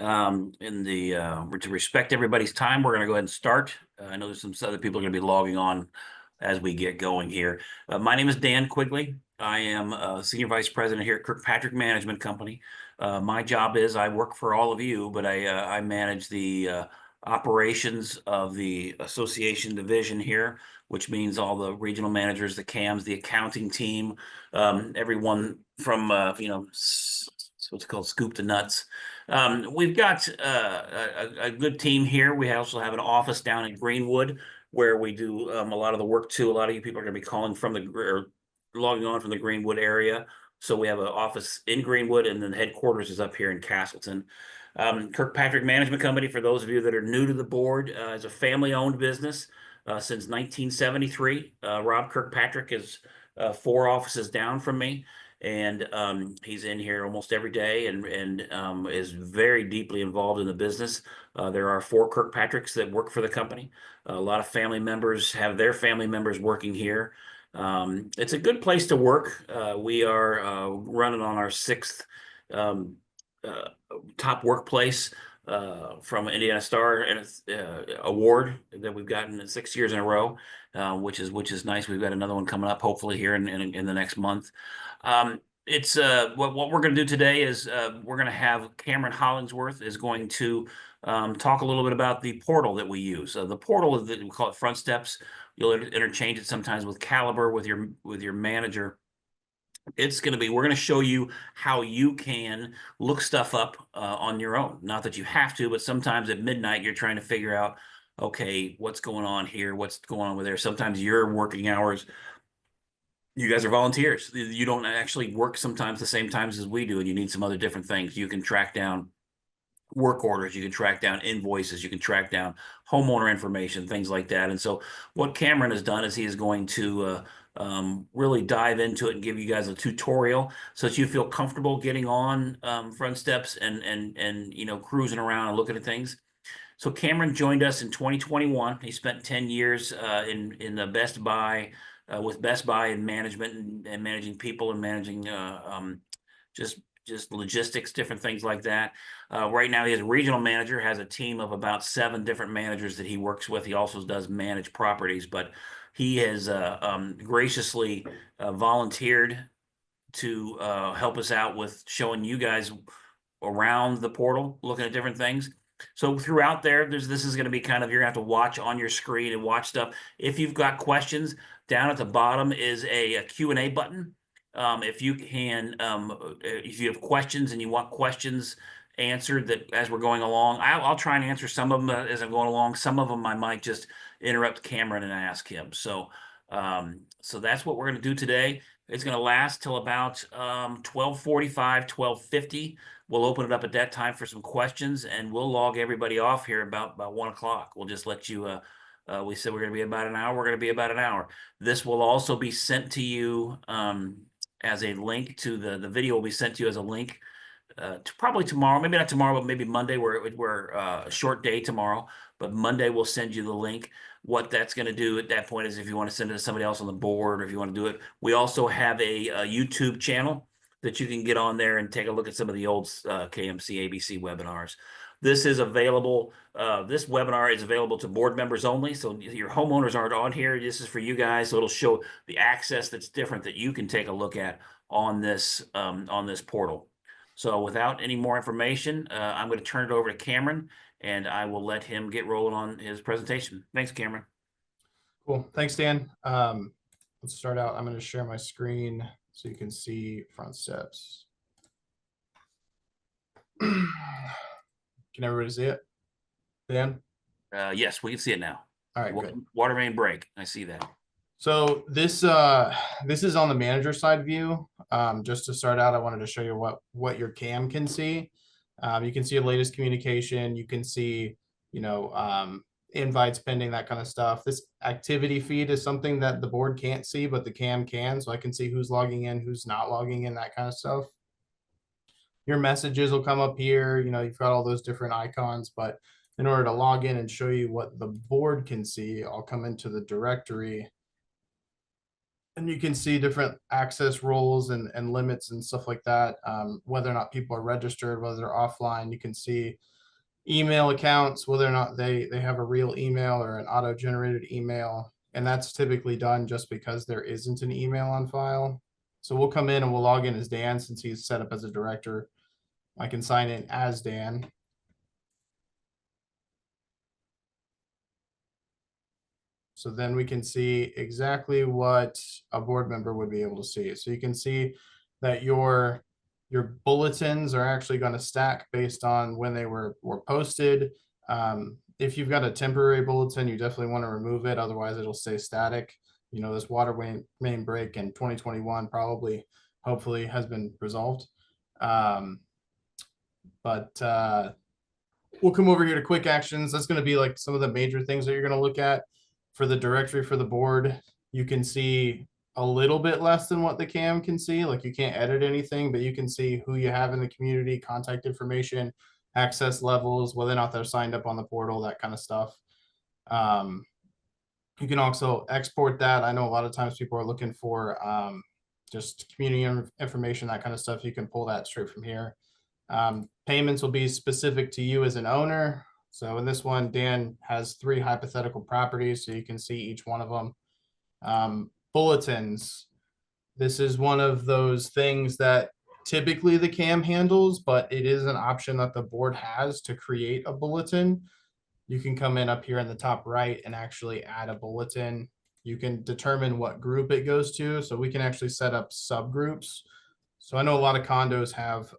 To respect everybody's time, we're going to go ahead and start. I know there's some other people are going to be logging on as we get going here. My name is Dan Quigley. I am Senior Vice President here at Kirkpatrick Management Company. My job is I work for all of you, but I manage the operations of the association division here, which means all the regional managers, the CAMs, the accounting team, everyone from what's called scoop to nuts. We've got a good team here. We also have an office down in Greenwood where we do a lot of the work too. A lot of you people are going to be calling from or logging on from the Greenwood area. So we have an office in Greenwood, and then the headquarters is up here in Castleton. Kirkpatrick Management Company, for those of you that are new to the board, is a family-owned business since 1973. Rob Kirkpatrick is 4 offices down from me. And he's in here almost every day and is very deeply involved in the business. There are 4 Kirkpatricks that work for the company. A lot of family members have their family members working here. It's a good place to work. We are running on our 6th top workplace from Indiana Star and award that we've gotten 6 years in a row, which is nice. We've got another one coming up hopefully here in the next month. It's what we're going to do today is we're going to have Cameron Hollingsworth is going to talk a little bit about the portal that we use. The portal is we call it Front Steps. You'll interchange it sometimes with Caliber with your manager. We're going to show you how you can look stuff up on your own. Not that you have to, but sometimes at midnight you're trying to figure out, okay, what's going on here? What's going on with there? Sometimes your working hours, you guys are volunteers. You don't actually work sometimes the same times as we do, and you need some other different things. You can track down work orders, you can track down invoices, you can track down homeowner information, things like that. And so what Cameron has done is he is going to really dive into it and give you guys a tutorial so that you feel comfortable getting on Front Steps and cruising around and looking at things. So Cameron joined us in 2021. He spent 10 years in the Best Buy with Best Buy in management and managing people and managing just logistics, different things like that. Right now, he is a regional manager, has a team of about 7 different managers that he works with. He also does manage properties, but he has graciously volunteered to help us out with showing you guys around the portal, looking at different things. So throughout there, this is going to be kind of, you're going to have to watch on your screen and watch stuff. If you've got questions, down at the bottom is a Q&A button. If you have questions and you want questions answered that as we're going along, I'll try and answer some of them as I'm going along. Some of them I might just interrupt Cameron and ask him. So that's what we're going to do today. It's going to last till about 12:45, 12:50. We'll open it up at that time for some questions, and we'll log everybody off here about 1 o'clock. We'll just let you. We said we're going to be about an hour. We're going to be about an hour. This will also be sent to you as a link to the video will be sent to you as a link to probably tomorrow, maybe not tomorrow, but maybe Monday. We're a short day tomorrow, but Monday we'll send you the link. What that's going to do at that point is if you want to send it to somebody else on the board, or if you want to do it, we also have a YouTube channel that you can get on there and take a look at some of the old KMC ABC webinars. This is available. This webinar is available to board members only. So your homeowners aren't on here. This is for you guys. So it'll show the access that's different that you can take a look at on this portal. So without any more information, I'm going to turn it over to Cameron, and I will let him get rolling on his presentation. Thanks, Cameron. Cool. Thanks, Dan. Let's start out. I'm going to share my screen so you can see Front Steps. Can everybody see it? Dan? Yes, we can see it now. All right, good. Water main break. I see that. So this is on the manager side view. Just to start out, I wanted to show you what your CAM can see. You can see the latest communication. You can see, invites pending, that kind of stuff. This activity feed is something that the board can't see, but the CAM can. So I can see who's logging in, who's not logging in, that kind of stuff. Your messages will come up here. You've got all those different icons, but in order to log in and show you what the board can see, I'll come into the directory. And you can see different access rules and limits and stuff like that. Whether or not people are registered, whether they're offline. You can see email accounts, whether or not they have a real email or an auto-generated email. And that's typically done just because there isn't an email on file. So we'll come in and we'll log in as Dan since he's set up as a director. I can sign in as Dan. So then we can see exactly what a board member would be able to see. So you can see that your bulletins are actually going to stack based on when they were posted. If you've got a temporary bulletin, you definitely want to remove it. Otherwise, it'll stay static. You know, this water main break in 2021 probably, hopefully, has been resolved. But we'll come over here to quick actions. That's going to be like some of the major things that you're going to look at for the directory for the board. You can see a little bit less than what the cam can see. Like you can't edit anything, but you can see who you have in the community, contact information, access levels, whether or not they're signed up on the portal, that kind of stuff. You can also export that. I know a lot of times people are looking for just community information, that kind of stuff. You can pull that straight from here. Payments will be specific to you as an owner. So in this one, Dan has 3 hypothetical properties, so you can see each one of them. Bulletins. This is one of those things that typically the CAM handles, but it is an option that the board has to create a bulletin. You can come in up here in the top right and actually add a bulletin. You can determine what group it goes to. So we can actually set up subgroups. So I know a lot of condos have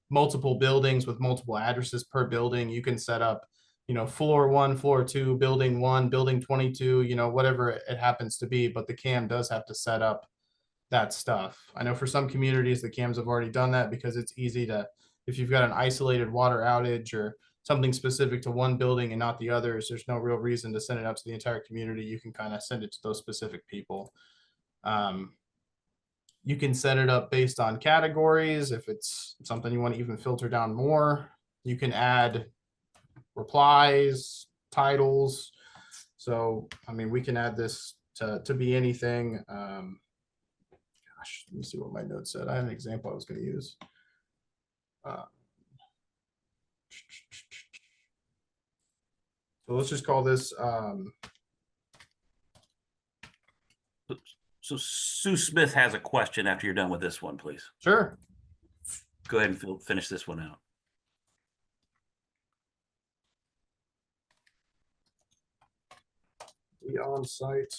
multiple buildings with multiple addresses per building. You can set up, you know, floor 1, floor 2, building 1, building 22, you know, whatever it happens to be. But the CAM does have to set up that stuff. I know for some communities, the CAMs have already done that because it's easy to, if you've got an isolated water outage or something specific to one building and not the others, there's no real reason to send it out to the entire community. You can kind of send it to those specific people. You can set it up based on categories. If it's something you want to even filter down more, you can add replies, titles. So, I mean, we can add this to be anything. Gosh, let me see what my notes said. I had an example I was going to use. So let's just call this. So Sue Smith has a question after you're done with this one, please. Sure. Go ahead and finish this one out. Be on site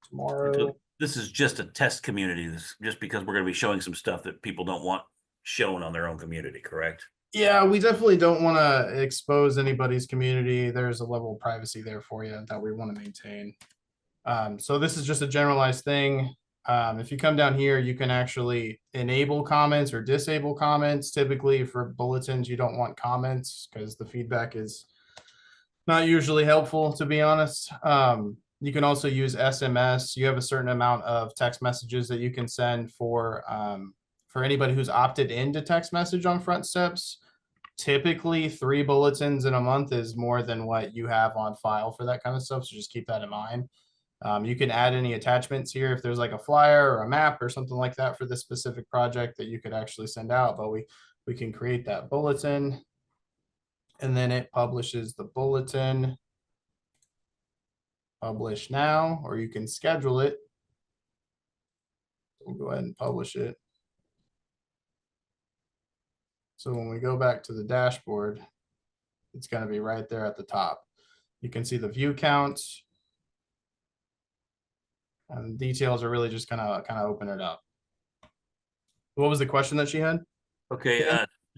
tomorrow. This is just a test community. This just because we're going to be showing some stuff that people don't want shown on their own community, correct? Yeah, we definitely don't want to expose anybody's community. There's a level of privacy there for you that we want to maintain. So this is just a generalized thing. If you come down here, you can actually enable comments or disable comments. Typically for bulletins, you don't want comments because the feedback is not usually helpful, to be honest. You can also use SMS. You have a certain amount of text messages that you can send for anybody who's opted into text message on Front Steps. Typically 3 bulletins in a month is more than what you have on file for that kind of stuff. So just keep that in mind. You can add any attachments here if there's like a flyer or a map or something like that for this specific project that you could actually send out, but we can create that bulletin and then it publishes the bulletin. Publish now, or you can schedule it. We'll go ahead and publish it. So when we go back to the dashboard, it's going to be right there at the top. You can see the view counts. And the details are really just kind of open it up. What was the question that she had? Okay,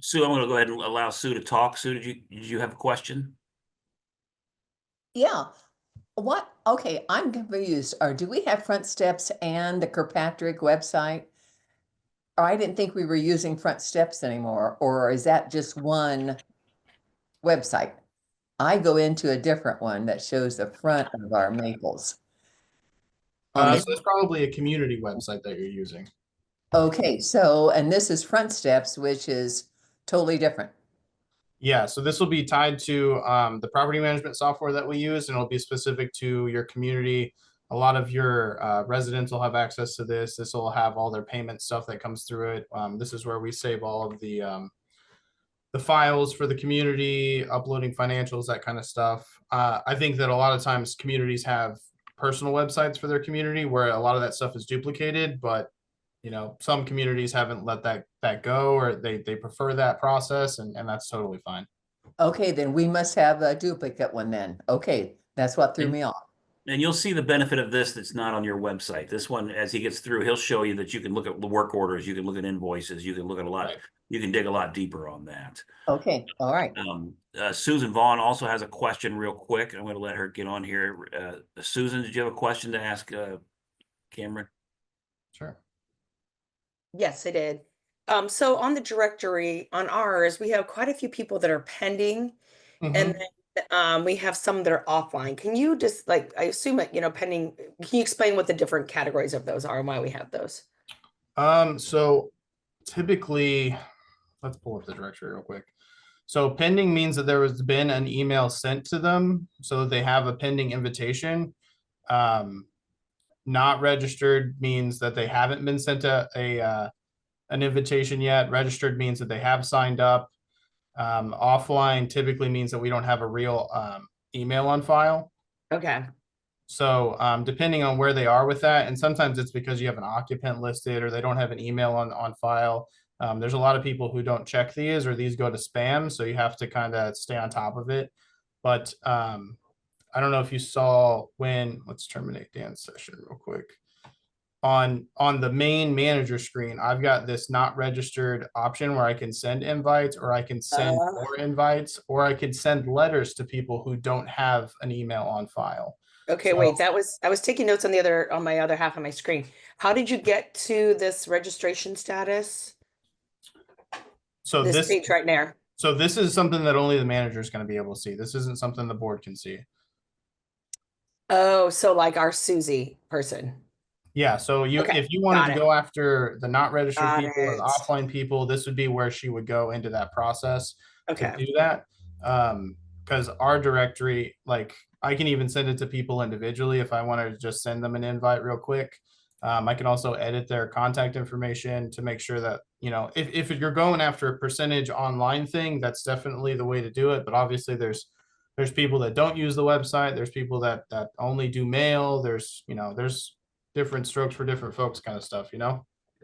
Sue, I'm going to go ahead and allow Sue to talk. Sue, did you have a question? Yeah. What? Okay, I'm confused. Or do we have Front Steps and the Kirkpatrick website? Or I didn't think we were using Front Steps anymore. Or is that just one website? I go into a different one that shows the front of our maples. So it's probably a community website that you're using. Okay, so, and this is Front Steps, which is totally different. Yeah, so this will be tied to the property management software that we use, and it'll be specific to your community. A lot of your residents will have access to this. This will have all their payment stuff that comes through it. This is where we save all of the files for the community, uploading financials, that kind of stuff. I think that a lot of times communities have personal websites for their community where a lot of that stuff is duplicated, but some communities haven't let that go, or they prefer that process, and that's totally fine. Okay, then we must have a duplicate one then. Okay, that's what threw me off. And you'll see the benefit of this that's not on your website. This one, as he gets through, he'll show you that you can look at the work orders, you can look at invoices, you can look at a lot, Right. you can dig a lot deeper on that. Okay, all right. Susan Vaughn also has a question real quick. I'm going to let her get on here. Susan, did you have a question to ask Cameron? Sure. Yes, I did. So on the directory on ours, we have quite a few people that are pending, Mhm. and then we have some that are offline. Can you just like, I assume that, pending, can you explain what the different categories of those are and why we have those? So typically, let's pull up the directory real quick. So pending means that there has been an email sent to them, so that they have a pending invitation. Not registered means that they haven't been sent an invitation yet. Registered means that they have signed up. Offline typically means that we don't have a real email on file. Okay. So depending on where they are with that, and sometimes it's because you have an occupant listed or they don't have an email on file. There's a lot of people who don't check these, or these go to spam, so you have to kind of stay on top of it. But I don't know if you saw let's terminate Dan's session real quick. On the main manager screen, I've got this not registered option where I can send invites, or I can send more invites, or I could send letters to people who don't have an email on file. Okay, So- wait, I was taking notes on my other half of my screen. How did you get to this registration status? So This page right there. So this is something that only the manager is going to be able to see. This isn't something the board can see. Oh, so like our Susie person. Yeah, so Okay, if you wanted got to it. go after the not registered Got people or the it. offline people, this would be where she would go into that process to Okay. do that. Because our directory, like I can even send it to people individually if I wanted to just send them an invite real quick. I can also edit their contact information to make sure that, if you're going after a percentage online thing, that's definitely the way to do it. But obviously there's people that don't use the website. There's people that only do mail. There's different strokes for different folks kind of stuff,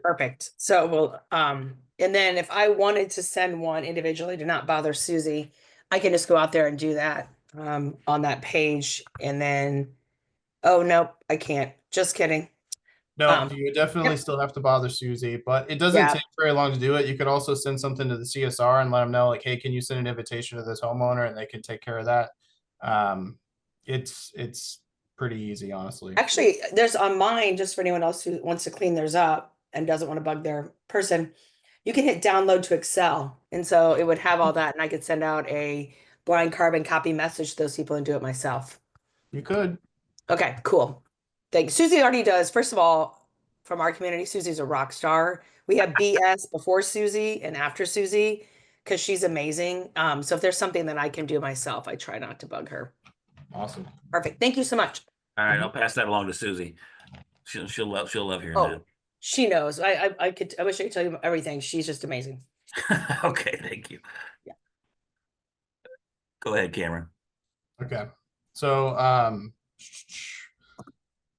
Perfect. So well, and then if I wanted to send one individually to not bother Susie, I can just go out there and do that on that page. And then, oh nope, I can't. Just kidding. No, you would definitely yep. still have to bother Susie, but it doesn't Yeah. take very long to do it. You could also send something to the CSR and let them know, like, hey, can you send an invitation to this homeowner, and they can take care of that. It's pretty easy, honestly. Actually, there's on mine, just for anyone else who wants to clean theirs up and doesn't want to bug their person, you can hit download to Excel. And so it would have all that, and I could send out a blind carbon copy message to those people and do it myself. You could. Okay, cool. Thanks. Susie already does. First of all, from our community, Susie's a rock star. We have BS before Susie and after Susie because she's amazing. So if there's something that I can do myself, I try not to bug her. Awesome. Perfect. Thank you so much. All right, I'll pass that along to Susie. She'll love hearing Oh, she knows. I wish I could tell you everything. She's just amazing. that. Okay, thank you. Yeah. Go ahead, Cameron. Okay.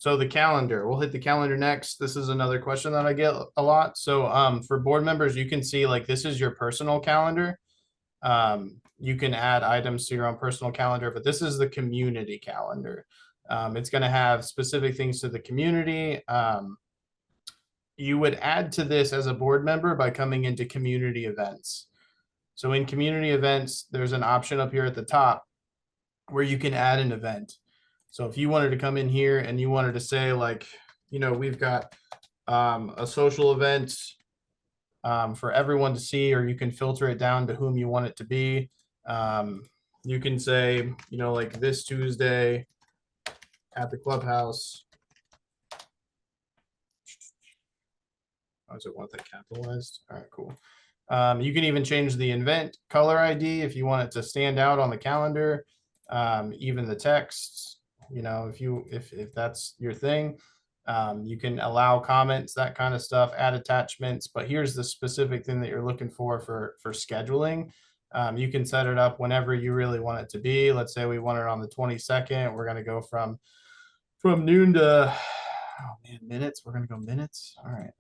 So the calendar, we'll hit the calendar next. This is another question that I get a lot. So for board members, you can see like this is your personal calendar. You can add items to your own personal calendar, but this is the community calendar. It's going to have specific things to the community. You would add to this as a board member by coming into community events. So in community events, there's an option up here at the top where you can add an event. So if you wanted to come in here and you wanted to say like, we've got a social event for everyone to see, or you can filter it down to whom you want it to be. You can say, like this Tuesday at the clubhouse. Oh, does it want that capitalized? All right, cool. You can even change the event color ID if you want it to stand out on the calendar. Even the text. You know, if that's your thing, you can allow comments, that kind of stuff, add attachments. But here's the specific thing that you're looking for scheduling. You can set it up whenever you really want it to be. Let's say we want it on the 22nd. We're going to go from noon to, oh man, minutes. We're going to go minutes. All right.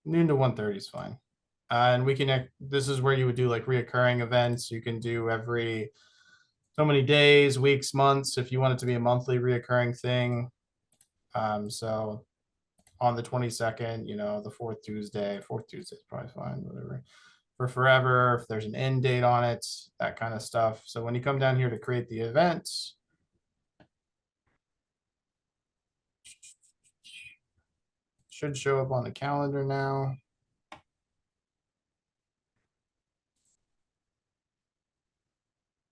Noon to 1:30 is fine. And we can, this is where you would do like reoccurring events. You can do every so many days, weeks, months, if you want it to be a monthly reoccurring thing. So on the 22nd, you know, the fourth Tuesday is probably fine, whatever. For forever, if there's an end date on it, that kind of stuff. So when you come down here to create the events, should show up on the calendar now.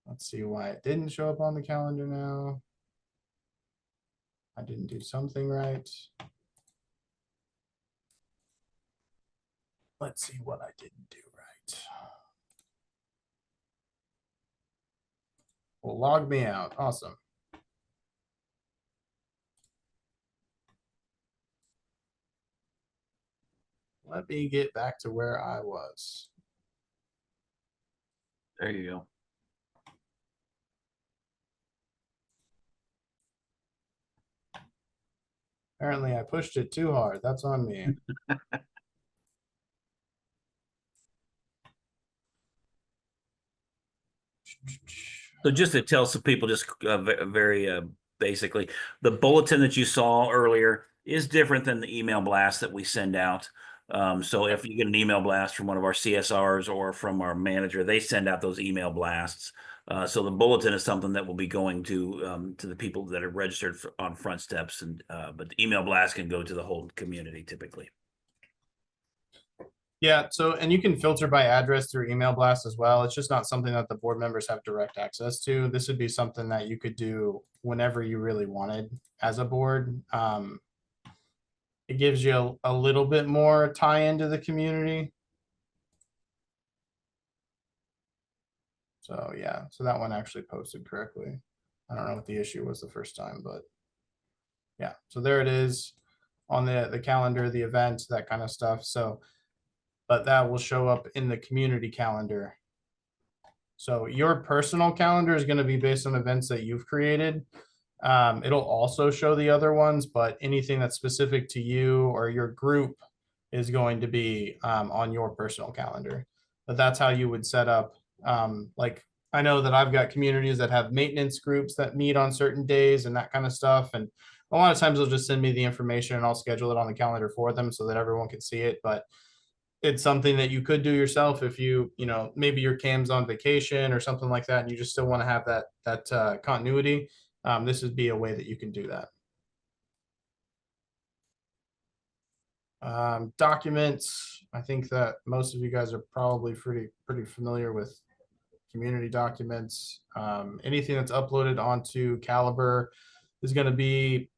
Let's see why it didn't show up on the calendar now. I didn't do something right. Let's see what I didn't do right. Well, log me out. Awesome. Let me get back to where I was. There you go. Apparently I pushed it too hard. That's on me. So just to tell some people, just very basically, the bulletin that you saw earlier is different than the email blast that we send out. So if you get an email blast from one of our CSRs or from our manager, they send out those email blasts. So the bulletin is something that will be going to the people that are registered on Front Steps, and but the email blast can go to the whole community typically. Yeah, so, and you can filter by address through email blast as well. It's just not something that the board members have direct access to. This would be something that you could do whenever you really wanted as a board. It gives you a little bit more tie into the community. So yeah, so that one actually posted correctly. I don't know what the issue was the first time, but yeah, so there it is on the calendar, the event, that kind of stuff. So, but that will show up in the community calendar. So your personal calendar is going to be based on events that you've created. It'll also show the other ones, but anything that's specific to you or your group is going to be on your personal calendar. But that's how you would set up. Like I know that I've got communities that have maintenance groups that meet on certain days and that kind of stuff. And a lot of times they'll just send me the information and I'll schedule it on the calendar for them so that everyone can see it. But it's something that you could do yourself if you know, maybe your cam's on vacation or something like that, and you just still want to have that continuity. This would be a way that you can do that. Documents. I think that most of you guys are probably pretty familiar with community documents. Anything that's uploaded onto Caliber is going to be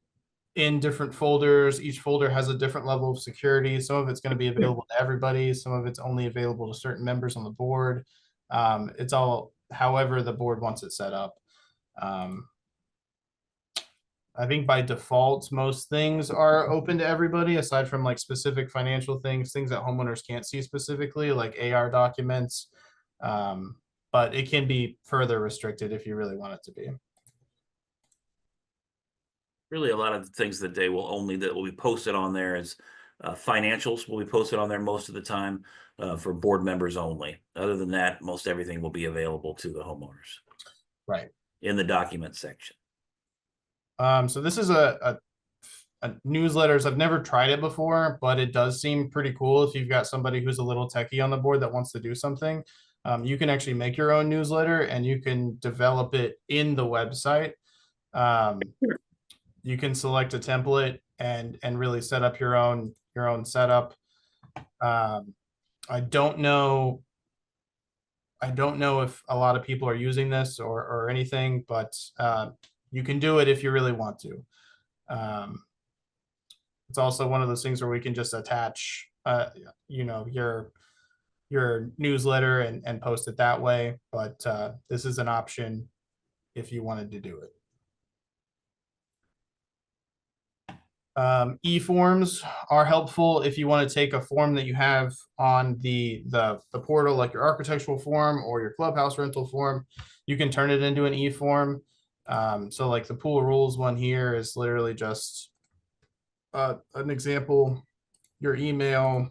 in different folders. Each folder has a different level of security. Some of it's going to be available to everybody. Some of it's only available to certain members on the board. It's all however the board wants it set up. I think by default, most things are open to everybody aside from like specific financial things that homeowners can't see specifically, like AR documents. But it can be further restricted if you really want it to be. Really, a lot of the things that they will that will be posted on there is financials will be posted on there most of the time for board members only. Other than that, most everything will be available to the homeowners. Right. In the document section. So this is a newsletters. I've never tried it before, but it does seem pretty cool. If you've got somebody who's a little techie on the board that wants to do something, you can actually make your own newsletter and you can develop it in the website. You can select a template and really set up your own setup. I don't know if a lot of people are using this or anything, but you can do it if you really want to. It's also one of those things where we can just attach, you know, your newsletter and post it that way. But this is an option if you wanted to do it. E-forms are helpful if you want to take a form that you have on the portal, like your architectural form or your clubhouse rental form. You can turn it into an e-form. So like the pool rules one here is literally just an example, your email,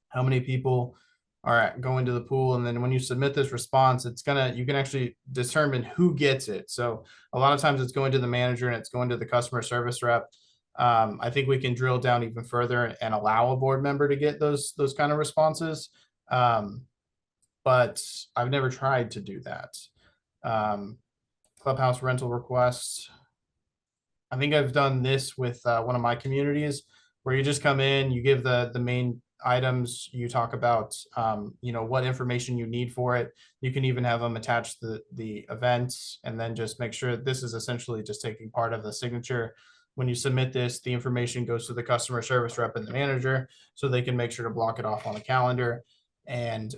how many people are going to the pool, and then when you submit this response, you can actually determine who gets it. So a lot of times it's going to the manager and it's going to the customer service rep. I think we can drill down even further and allow a board member to get those kind of responses. But I've never tried to do that. Clubhouse rental requests. I think I've done this with one of my communities where you just come in, you give the main items, you talk about what information you need for it. You can even have them attach the events, and then just make sure this is essentially just taking part of the signature. When you submit this, the information goes to the customer service rep and the manager, so they can make sure to block it off on the calendar. And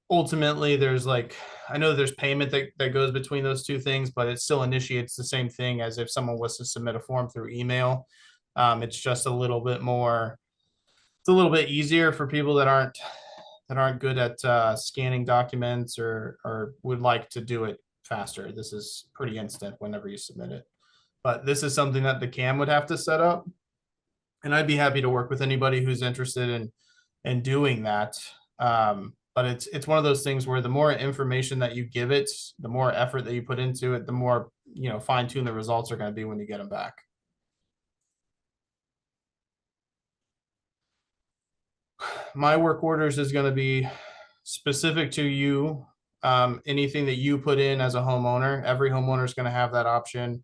ultimately I know there's payment that goes between those two things, but it still initiates the same thing as if someone was to submit a form through email. It's just a little bit more, it's a little bit easier for people that aren't good at scanning documents or would like to do it faster. This is pretty instant whenever you submit it. But this is something that the CAM would have to set up. And I'd be happy to work with anybody who's interested in doing that. But it's one of those things where the more information that you give it, the more effort that you put into it, the more fine-tuned the results are going to be when you get them back. My work orders is going to be specific to you. Anything that you put in as a homeowner, every homeowner is going to have that option.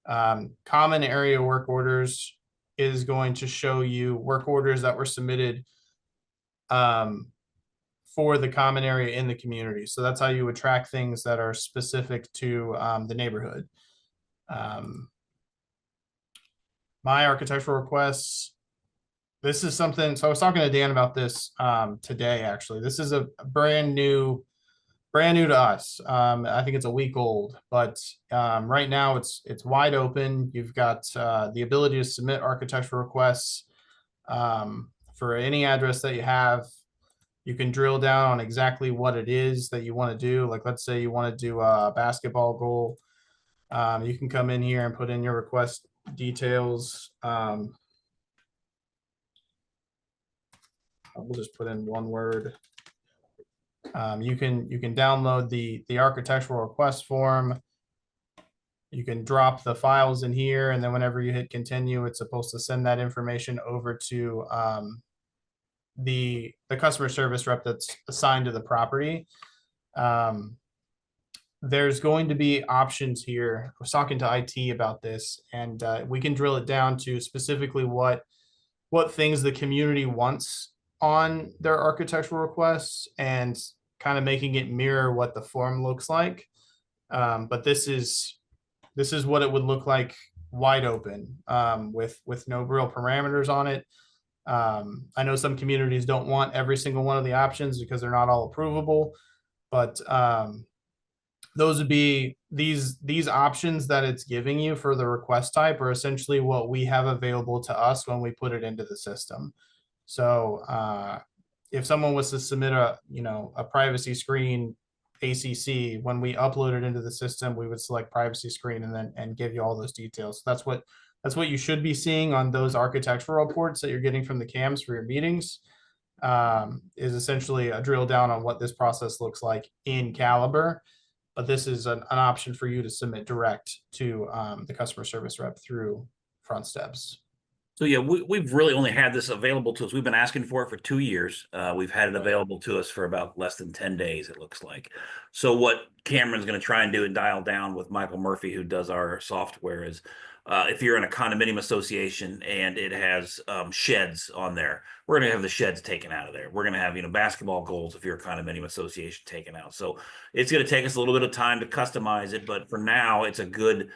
Common area work orders is going to show you work orders that were submitted for the common area in the community. So that's how you would track things that are specific to the neighborhood. My architectural requests, this is something, so I was talking to Dan about this today, actually. This is a brand new to us. I think it's a week old, but right now it's wide open. You've got the ability to submit architectural requests for any address that you have. You can drill down on exactly what it is that you want to do. Like, let's say you want to do a basketball goal. You can come in here and put in your request details. We'll just put in one word. You can download the architectural request form. You can drop the files in here, and then whenever you hit continue, it's supposed to send that information over to the customer service rep that's assigned to the property. There's going to be options here. I was talking to IT about this, and we can drill it down to specifically what things the community wants on their architectural requests, and kind of making it mirror what the form looks like. But this is what it would look like wide open, with no real parameters on it. I know some communities don't want every single one of the options because they're not all approvable, but those would be these options that it's giving you for the request type are essentially what we have available to us when we put it into the system. So if someone was to submit a privacy screen ACC, when we upload it into the system, we would select privacy screen and give you all those details. So that's what you should be seeing on those architectural reports that you're getting from the CAMs for your meetings, is essentially a drill down on what this process looks like in Caliber. But this is an option for you to submit direct to the customer service rep through Front Steps. So yeah, we've really only had this available to us. We've been asking for it for 2 years. We've had it available to us for about less than 10 days, it looks like. So what Cameron's going to try and do and dial down with Michael Murphy, who does our software, is if you're in a condominium association and it has sheds on there, we're going to have the sheds taken out of there. We're going to have, basketball goals if you're a condominium association taken out. So it's going to take us a little bit of time to customize it, but for now, it's a good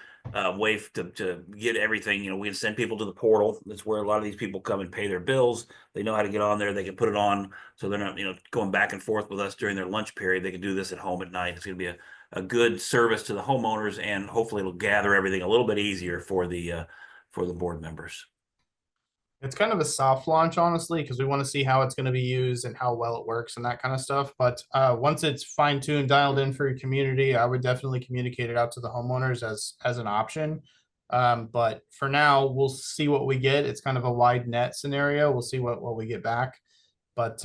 way to get everything. You know, we can send people to the portal. That's where a lot of these people come and pay their bills. They know how to get on there. They can put it on, so they're not, you know, going back and forth with us during their lunch period. They can do this at home at night. It's going to be a good service to the homeowners, and hopefully it'll gather everything a little bit easier for the board members. It's kind of a soft launch, honestly, because we want to see how it's going to be used and how well it works and that kind of stuff. But once it's fine tuned, dialed in for your community, I would definitely communicate it out to the homeowners as an option. But for now, we'll see what we get. It's kind of a wide net scenario. We'll see what we get back. But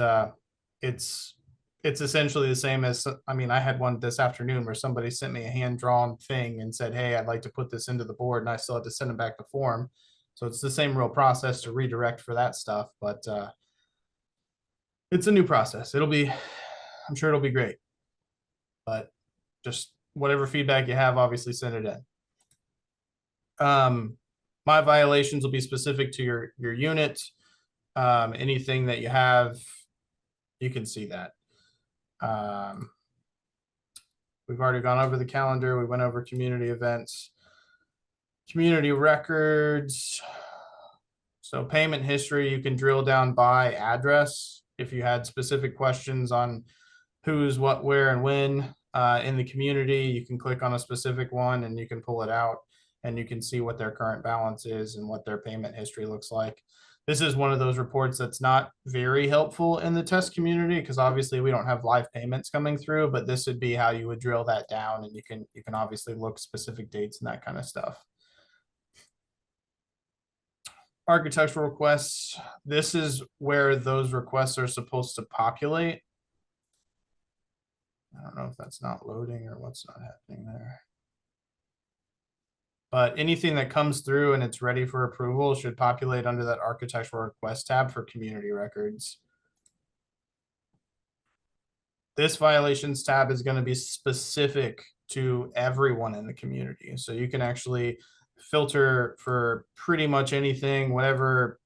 it's it's essentially the same as, I mean, I had one this afternoon where somebody sent me a hand drawn thing and said, "Hey, I'd like to put this into the board," and I still had to send them back the form. So it's the same real process to redirect for that stuff, but it's a new process. I'm sure it'll be great. But just whatever feedback you have, obviously send it in. My violations will be specific to your unit. Anything that you have, you can see that. We've already gone over the calendar. We went over community events, community records. So payment history, you can drill down by address. If you had specific questions on who's, what, where, and when in the community, you can click on a specific one and you can pull it out and you can see what their current balance is and what their payment history looks like. This is one of those reports that's not very helpful in the test community because obviously we don't have live payments coming through, but this would be how you would drill that down, and you can obviously look specific dates and that kind of stuff. Architectural requests. This is where those requests are supposed to populate. I don't know if that's not loading or what's not happening there. But anything that comes through and it's ready for approval should populate under that architectural request tab for community records. This violations tab is going to be specific to everyone in the community. So you can actually filter for pretty much anything, whatever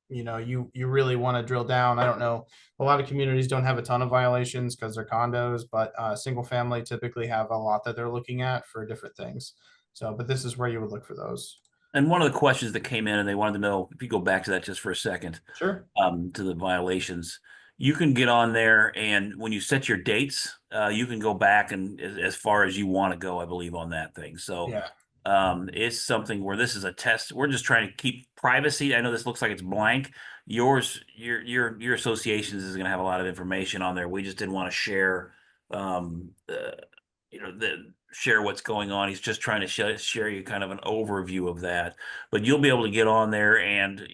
you really want to drill down. I don't know, a lot of communities don't have a ton of violations because they're condos, but single family typically have a lot that they're looking at for different things. So, but this is where you would look for those. And one of the questions that came in, and they wanted to know, if you go back to that just for a second, Sure. to the violations, you can get on there, and when you set your dates, you can go back and as far as you want to go, I believe, on that thing. So Yeah. it's something where this is a test. We're just trying to keep privacy. I know this looks like it's blank. Your associations is going to have a lot of information on there. We just didn't want to share, share what's going on. He's just trying to share you kind of an overview of that. But you'll be able to get on there and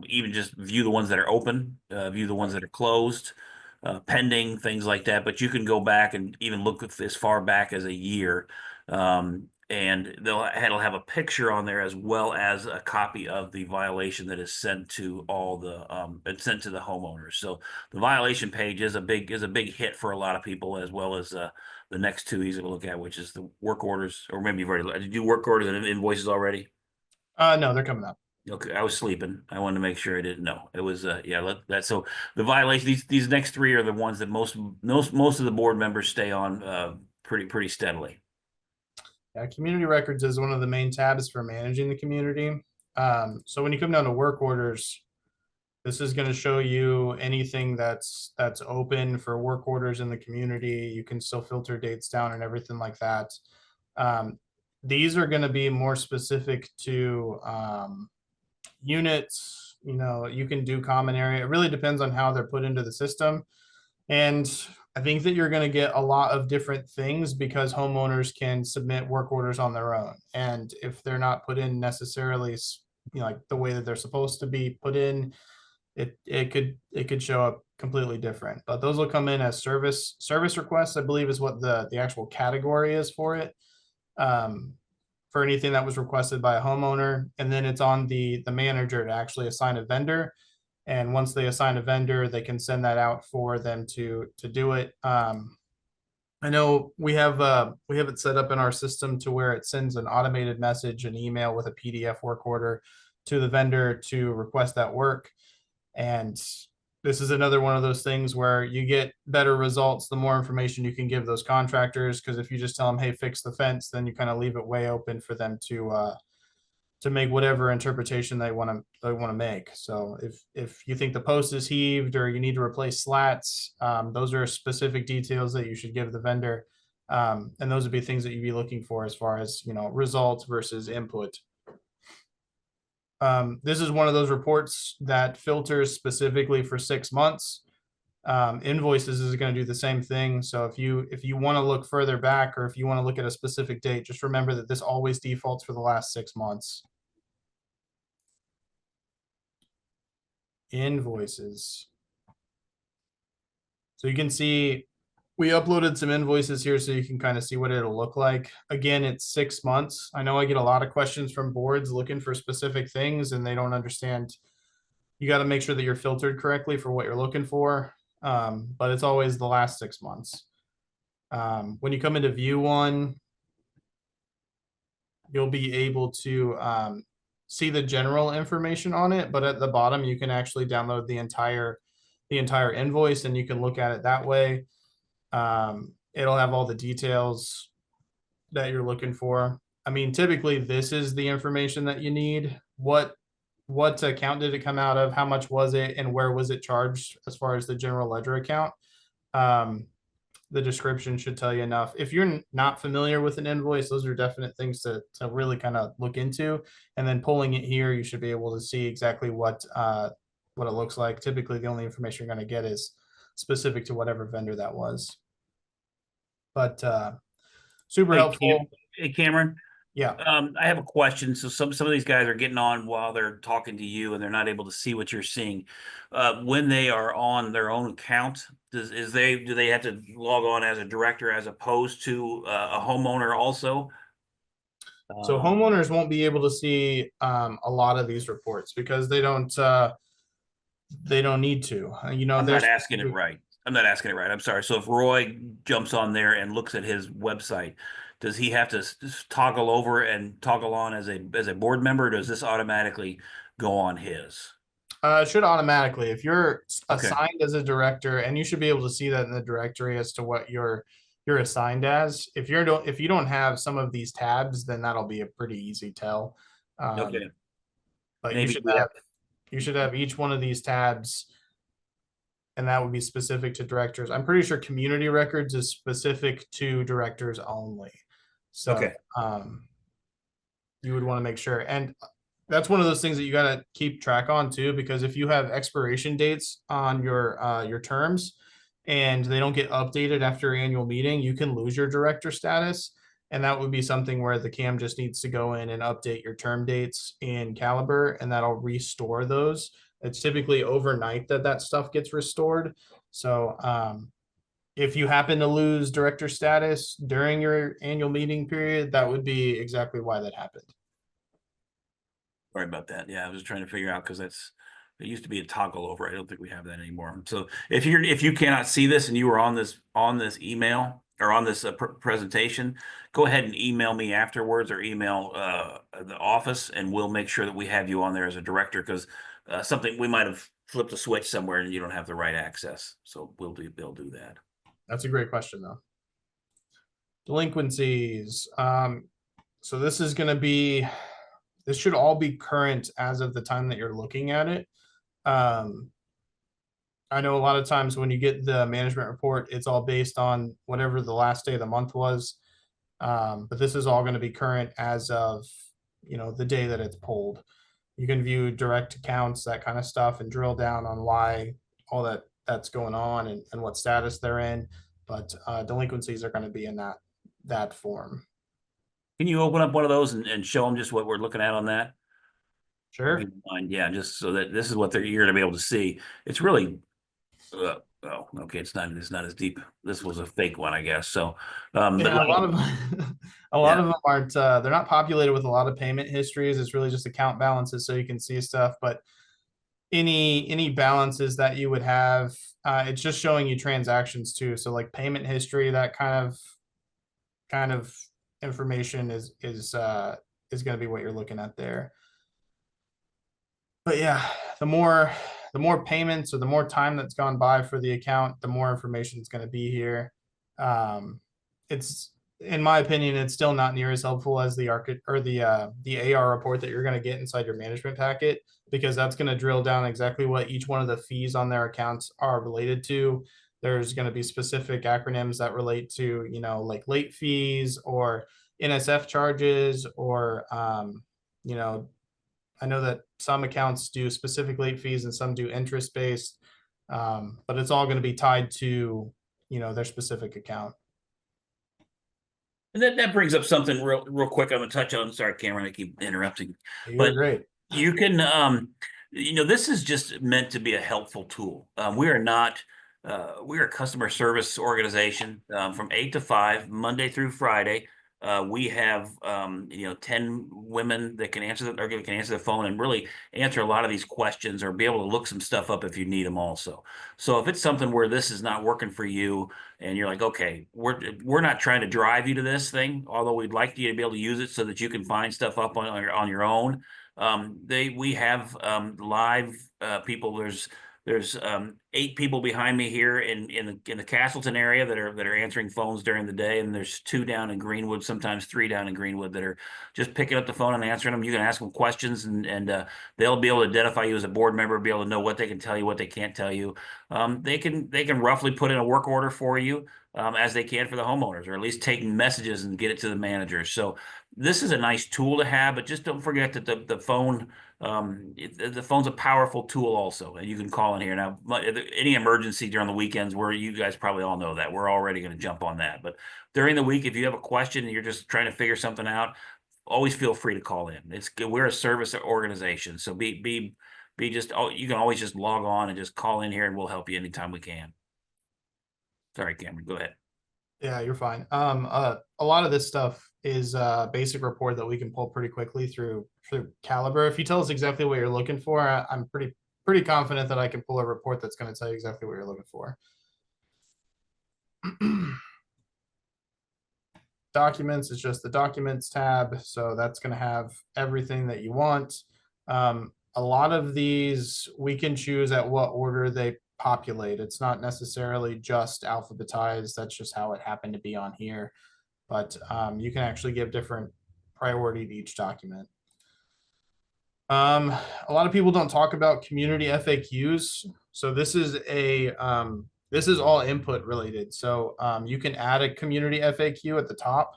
even just view the ones that are open, view the ones that are closed, pending, things like that. But you can go back and even look as far back as a year. And it'll have a picture on there as well as a copy of the violation that is sent to all the it's sent to the homeowners. So the violation page is a big hit for a lot of people, as well as the next two he's going to look at, which is the work orders. Or maybe you've already did you do work orders and invoices already? No, they're coming up. Okay, I was sleeping. I wanted to make sure I didn't know. It was so the violation, these next three are the ones that most of the board members stay on pretty steadily. Yeah, community records is one of the main tabs for managing the community. So when you come down to work orders, this is going to show you anything that's open for work orders in the community. You can still filter dates down and everything like that. These are going to be more specific to units. You can do common area. It really depends on how they're put into the system. And I think that you're going to get a lot of different things because homeowners can submit work orders on their own. And if they're not put in necessarily, like the way that they're supposed to be put in, it could show up completely different. But those will come in as service requests, I believe, is what the actual category is for it. For anything that was requested by a homeowner, and then it's on the manager to actually assign a vendor. And once they assign a vendor, they can send that out for them to do it. I know we have it set up in our system to where it sends an automated message, an email with a PDF work order to the vendor to request that work. And this is another one of those things where you get better results the more information you can give those contractors. Because if you just tell them, hey, fix the fence, then you kind of leave it way open for them to make whatever interpretation they want to make. So if you think the post is heaved or you need to replace slats, those are specific details that you should give the vendor. And those would be things that you'd be looking for as far as, results versus input. This is one of those reports that filters specifically for 6 months. Invoices is going to do the same thing. So if you want to look further back, or if you want to look at a specific date, just remember that this always defaults for the last 6 months. Invoices. So you can see we uploaded some invoices here so you can kind of see what it'll look like. Again, it's 6 months. I know I get a lot of questions from boards looking for specific things and they don't understand. You got to make sure that you're filtered correctly for what you're looking for. But it's always the last 6 months. When you come into view one, you'll be able to see the general information on it, but at the bottom you can actually download the entire invoice and you can look at it that way. It'll have all the details that you're looking for. I mean, typically this is the information that you need. What account did it come out of? How much was it? And where was it charged as far as the general ledger account? The description should tell you enough. If you're not familiar with an invoice, those are definite things to really kind of look into. And then pulling it here, you should be able to see exactly what it looks like. Typically, the only information you're going to get is specific to whatever vendor that was. But super helpful. Hey, Cameron. Yeah. I have a question. So some of these guys are getting on while they're talking to you and they're not able to see what you're seeing. When they are on their own account, do they have to log on as a director as opposed to a homeowner also? So homeowners won't be able to see a lot of these reports because they don't need to. I'm not asking it right. I'm sorry. So if Roy jumps on there and looks at his website, does he have to toggle over and toggle on as a board member? Or does this automatically go on his? It should automatically. If you're Okay. assigned as a director, and you should be able to see that in the directory as to what you're assigned as. If you don't have some of these tabs, then that'll be a pretty easy tell. Okay. But Maybe you should have each one of these tabs, and that would be specific to directors. I'm pretty sure community records is specific to directors only. So Okay. You would want to make sure. And that's one of those things that you got to keep track on too, because if you have expiration dates on your terms and they don't get updated after annual meeting, you can lose your director status. And that would be something where the CAM just needs to go in and update your term dates in Caliber, and that'll restore those. It's typically overnight that stuff gets restored. So if you happen to lose director status during your annual meeting period, that would be exactly why that happened. Sorry about that. Yeah, I was trying to figure out because it used to be a toggle over. I don't think we have that anymore. So if you cannot see this and you were on this email or on this presentation, go ahead and email me afterwards or email the office, and we'll make sure that we have you on there as a director, because something we might have flipped a switch somewhere and you don't have the right access. So they'll do that. That's a great question though. Delinquencies. So this should all be current as of the time that you're looking at it. I know a lot of times when you get the management report, it's all based on whatever the last day of the month was. But this is all going to be current as of, the day that it's pulled. You can view direct accounts, that kind of stuff, and drill down on why all that's going on and what status they're in. But delinquencies are going to be in that form. Can you open up one of those and show them just what we're looking at on that? Sure. Yeah, just so that this is what you're going to be able to see. It's really, oh, okay. It's not as deep. This was a fake one, I guess. So, yeah, but a lot of them aren't. They're not populated with a lot of payment histories. It's really just account balances, so you can see stuff. But any balances that you would have, it's just showing you transactions too. So like payment history, that kind of information is going to be what you're looking at there. But yeah, the more the more payments or the more time that's gone by for the account, the more information is going to be here. It's, in my opinion, it's still not near as helpful as the AR report that you're going to get inside your management packet, because that's going to drill down exactly what each one of the fees on their accounts are related to. There's going to be specific acronyms that relate to, you know, like late fees or NSF charges, or, you know, I know that some accounts do specific late fees and some do interest based, but it's all going to be tied to, you know, their specific account. And that brings up something real quick. I'm gonna touch on. Sorry, Cameron, I keep interrupting. You're But great. you can, you know, this is just meant to be a helpful tool. We are not, we are a customer service organization from 8 to 5, Monday through Friday. We have, you know, 10 women that can answer the phone and really answer a lot of these questions, or be able to look some stuff up if you need them also. So if it's something where this is not working for you and you're like, okay, we're not trying to drive you to this thing, although we'd like you to be able to use it so that you can find stuff up on your own. We have live people. There's 8 people behind me here in the Castleton area that are answering phones during the day, and there's 2 down in Greenwood, sometimes 3 down in Greenwood, that are just picking up the phone and answering them. You can ask them questions, and they'll be able to identify you as a board member, be able to know what they can tell you, what they can't tell you. They can roughly put in a work order for you as they can for the homeowners, or at least take messages and get it to the managers. So this is a nice tool to have, but just don't forget that the phone. The phone's a powerful tool also, and you can call in here now. Any emergency during the weekends, where you guys probably all know that we're already going to jump on that. But during the week, if you have a question and you're just trying to figure something out, always feel free to call in. We're a service organization, so be just, you can always just log on and just call in here, and we'll help you anytime we can. Sorry, Cameron, go ahead. Yeah, you're fine. A lot of this stuff is a basic report that we can pull pretty quickly through Caliber. If you tell us exactly what you're looking for, I'm pretty confident that I can pull a report that's going to tell you exactly what you're looking for. Documents is just the documents tab, so that's going to have everything that you want. A lot of these we can choose at what order they populate. It's not necessarily just alphabetized. That's just how it happened to be on here. But you can actually give different priority to each document. A lot of people don't talk about community FAQs. So this is this is all input related. So you can add a community FAQ at the top.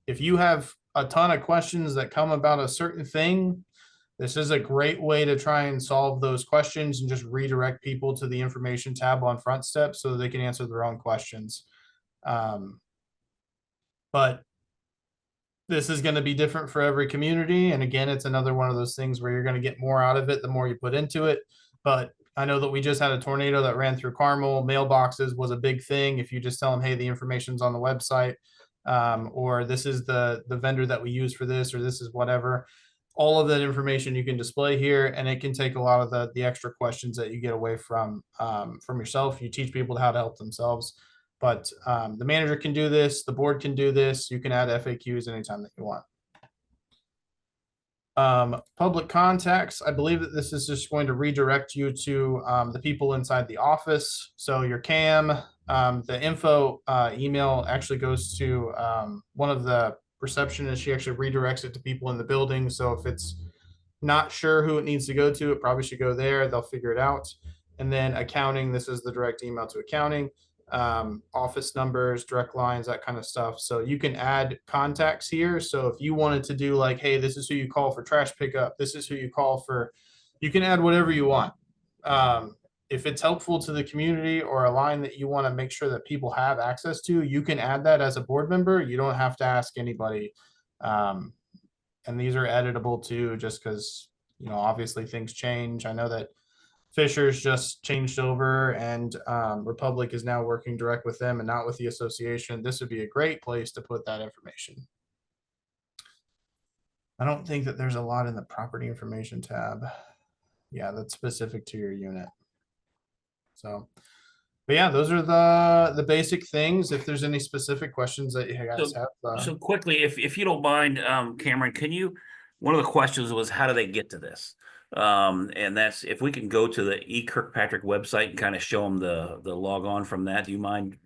If you have a ton of questions that come about a certain thing, this is a great way to try and solve those questions and just redirect people to the information tab on Front Step so that they can answer their own questions. But this is going to be different for every community. And again, it's another one of those things where you're going to get more out of it the more you put into it. But I know that we just had a tornado that ran through Carmel. Mailboxes was a big thing. If you just tell them, hey, the information's on the website, or this is the vendor that we use for this, or this is whatever. All of that information you can display here, and it can take a lot of the extra questions that you get away from yourself. You teach people how to help themselves, but the manager can do this, the board can do this. You can add FAQs anytime that you want. Public contacts, I believe that this is just going to redirect you to the people inside the office. So your CAM, the info email actually goes to one of the receptionist. She actually redirects it to people in the building. So if it's not sure who it needs to go to, it probably should go there. They'll figure it out. And then accounting, this is the direct email to accounting, office numbers, direct lines, that kind of stuff. So you can add contacts here. So if you wanted to do like, hey, this is who you call for trash pickup, this is who you call for, you can add whatever you want. If it's helpful to the community or a line that you want to make sure that people have access to, you can add that as a board member. You don't have to ask anybody. And these are editable too, just because, you know, obviously things change. I know that Fisher's just changed over, and Republic is now working direct with them and not with the association. This would be a great place to put that information. I don't think that there's a lot in the property information tab. Yeah, that's specific to your unit. So, but yeah, those are the basic things. If there's any specific questions that you guys have. So quickly, if you don't mind, Cameron, one of the questions was, how do they get to this? And that's, if we can go to the Kirkpatrick website and kind of show them the log on from that, do you mind?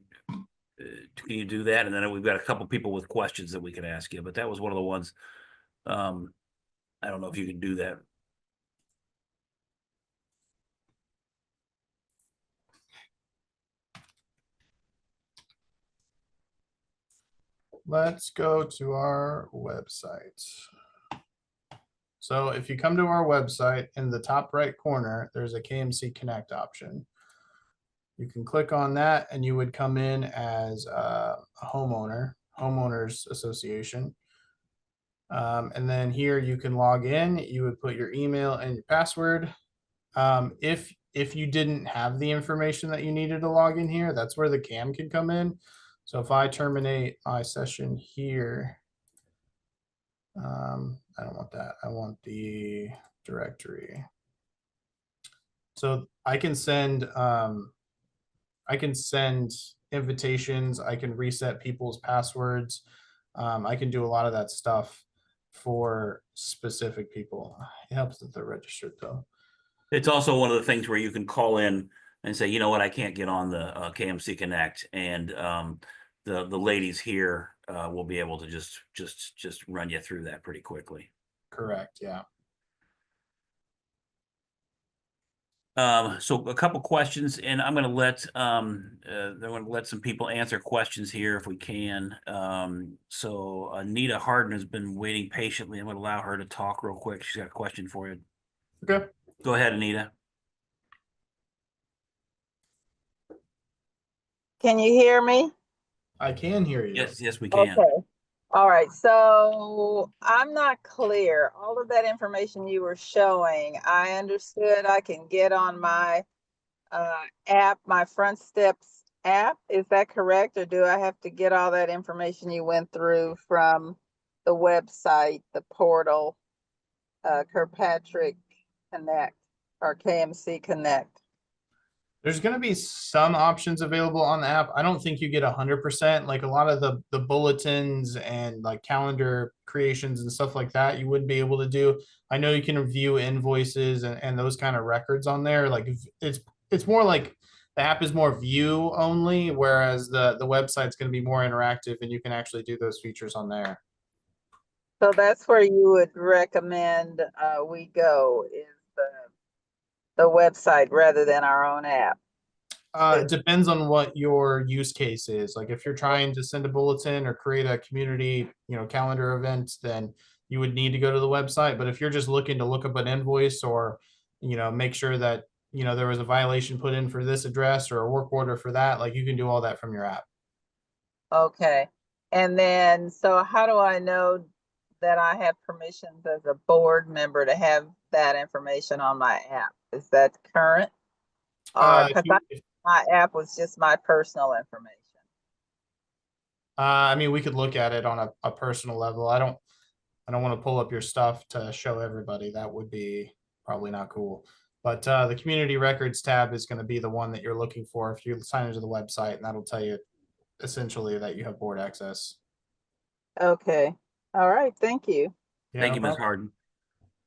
Can you do that? And then we've got a couple people with questions that we can ask you, but that was one of the ones. I don't know if you can do that. Let's go to our website. So if you come to our website, in the top right corner, there's a KMC Connect option. You can click on that and you would come in as a homeowners association. And then here you can log in, you would put your email and your password. If you didn't have the information that you needed to log in here, that's where the CAM can come in. So if I terminate my session here, I don't want that. I want the directory. So I can send invitations. I can reset people's passwords. I can do a lot of that stuff for specific people. It helps that they're registered though. It's also one of the things where you can call in and say, you know what, I can't get on the KMC Connect, and the ladies here will be able to just run you through that pretty quickly. Correct. Yeah. So a couple questions, and I'm going to let some people answer questions here if we can. So Anita Harden has been waiting patiently. I'm going to allow her to talk real quick. She's got a question for you. Okay. Go ahead, Anita. Can you hear me? I can hear you. Yes, we can. Okay. All right. So I'm not clear. All of that information you were showing, I understood I can get on my app, my Front Steps app. Is that correct? Or do I have to get all that information you went through from the website, the portal, Kirkpatrick Connect or KMC Connect? There's going to be some options available on the app. I don't think you get 100%. Like a lot of the bulletins and like calendar creations and stuff like that, you wouldn't be able to do. I know you can view invoices and those kind of records on there. Like it's more like the app is more view only, whereas the website's going to be more interactive and you can actually do those features on there. So that's where you would recommend we go, is the website rather than our own app. It depends on what your use case is. Like if you're trying to send a bulletin or create a community, calendar event, then you would need to go to the website. But if you're just looking to look up an invoice or, make sure that, there was a violation put in for this address or a work order for that, like you can do all that from your app. Okay. And then, so how do I know that I have permissions as a board member to have that information on my app? Is that current? Or because my app was just my personal information. I mean, we could look at it on a personal level. I don't want to pull up your stuff to show everybody. That would be probably not cool. But the community records tab is going to be the one that you're looking for if you sign into the website, and that'll tell you essentially that you have board access. Okay. All right. Thank you. Yeah, Thank no you, Ms. problem.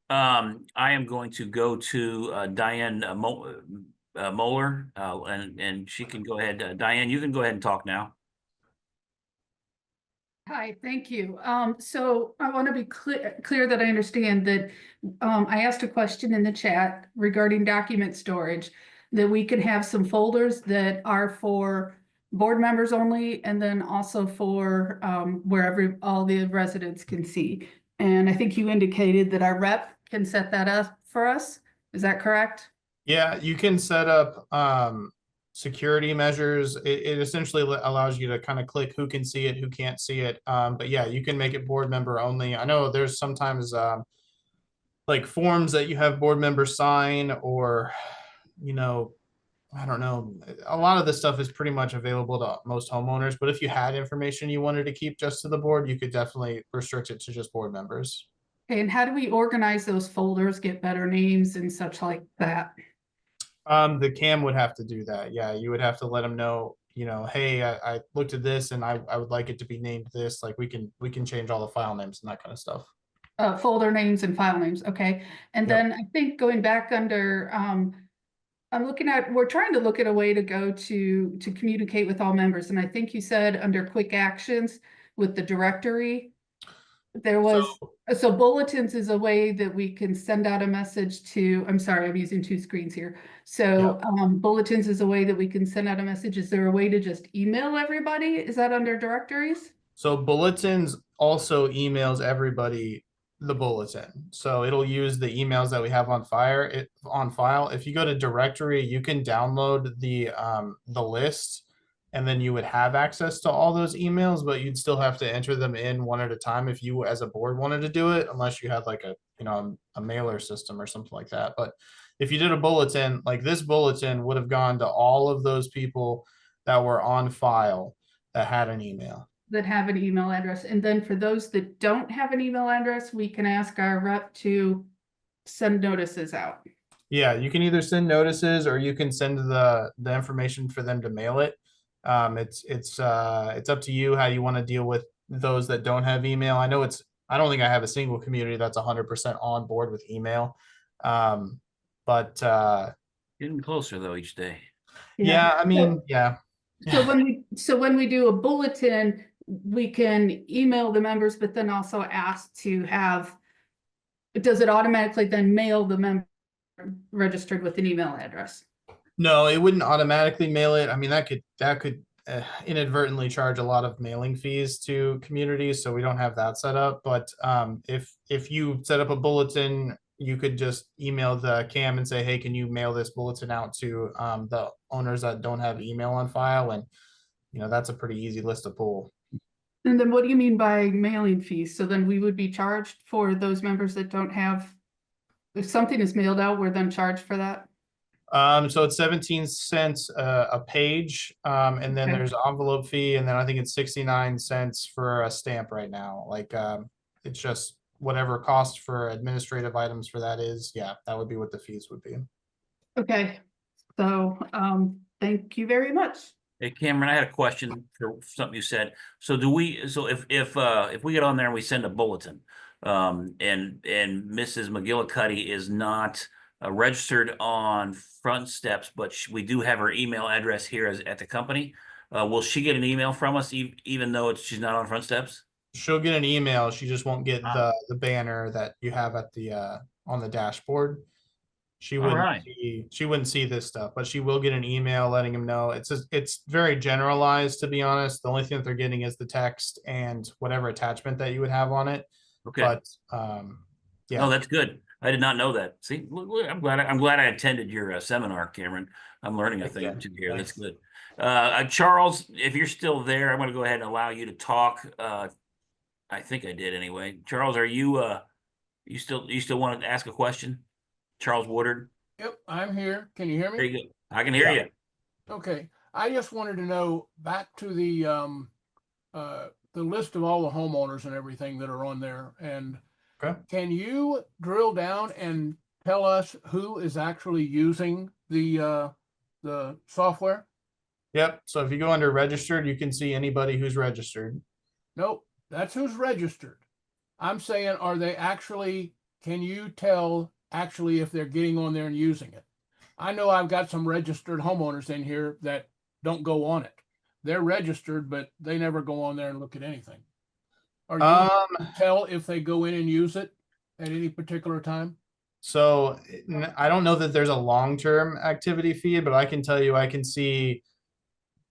Harden. I am going to go to Diane Moeller, and she can go ahead. Diane, you can go ahead and talk now. Hi, thank you. So I want to be clear that I understand that I asked a question in the chat regarding document storage, that we can have some folders that are for board members only, and then also for where all the residents can see. And I think you indicated that our rep can set that up for us. Is that correct? Yeah, you can set up security measures. It essentially allows you to kind of click who can see it, who can't see it. But yeah, you can make it board member only. I know there's sometimes like forms that you have board members sign, or I don't know. A lot of this stuff is pretty much available to most homeowners, but if you had information you wanted to keep just to the board, you could definitely restrict it to just board members. And how do we organize those folders, get better names and such like that? The CAM would have to do that. Yeah, you would have to let them know, hey, I looked at this and I would like it to be named this. Like we can change all the file names and that kind of stuff. folder names and file names, okay. And Yep. then I think going back under, we're trying to look at a way to go to communicate with all members. And I think you said under quick actions with the directory, there was, so bulletins is a way that we can send out a message to, I'm sorry, I'm using two screens here. So bulletins is a way that we can send out a message. Is there a way to just email everybody? Is that under directories? So bulletins also emails everybody the bulletin. So it'll use the emails that we have on file. If you go to directory, you can download the list, and then you would have access to all those emails, but you'd still have to enter them in one at a time if you as a board wanted to do it, unless you had like a mailer system or something like that. But if you did a bulletin, like this bulletin would have gone to all of those people that were on file that had an email. That have an email address. And then for those that don't have an email address, we can ask our rep to send notices out. Yeah, you can either send notices or you can send the information for them to mail it. It's up to you how you want to deal with those that don't have email. I don't think I have a single community that's 100% on board with email. But Getting closer though each day. yeah, I mean, yeah. So when we do a bulletin, we can email the members, but then also ask to have, does it automatically then mail the member registered with an email address? No, it wouldn't automatically mail it. I mean, that could inadvertently charge a lot of mailing fees to communities, so we don't have that set up. But if you set up a bulletin, you could just email the CAM and say, hey, can you mail this bulletin out to the owners that don't have email on file? And that's a pretty easy list to pull. And then what do you mean by mailing fees? So then we would be charged for those members that don't have, if something is mailed out, we're then charged for that? So it's 17 cents a page, and then Okay. there's an envelope fee, and then I think it's 69 cents for a stamp right now. Like it's just whatever cost for administrative items for that is. Yeah, that would be what the fees would be. Okay, so thank you very much. Hey, Cameron, I had a question for something you said. So if we get on there and we send a bulletin, and Mrs. McGillicuddy is not registered on Front Steps, but we do have her email address here at the company, will she get an email from us even though she's not on Front Steps? She'll get an email. She just won't get the banner that you have at the on the dashboard. She wouldn't see this stuff, but she will get an email letting them know. It's very generalized, to be honest. The only thing that they're getting is the text and whatever attachment that you would have on it. Okay. But yeah. Oh, that's good. I did not know that. See, look, I'm glad I attended your seminar, Cameron. I'm learning a thing or two here. That's good. Charles, if you're still there, I'm going to go ahead and allow you to talk. I think I did anyway. Charles, are you still want to ask a question? Charles Woodard. Yep, I'm here. Can you hear me? There you go. I can hear you. Okay. I just wanted to know, back to the list of all the homeowners and everything that are on there, and Okay. Can you drill down and tell us who is actually using the software? Yep. So if you go under registered, you can see anybody who's registered. Nope, that's who's registered. I'm saying, are they actually, can you tell actually if they're getting on there and using it? I know I've got some registered homeowners in here that don't go on it. They're registered, but they never go on there and look at anything. Are you able to tell if they go in and use it at any particular time? So I don't know that there's a long-term activity feed, but I can tell you I can see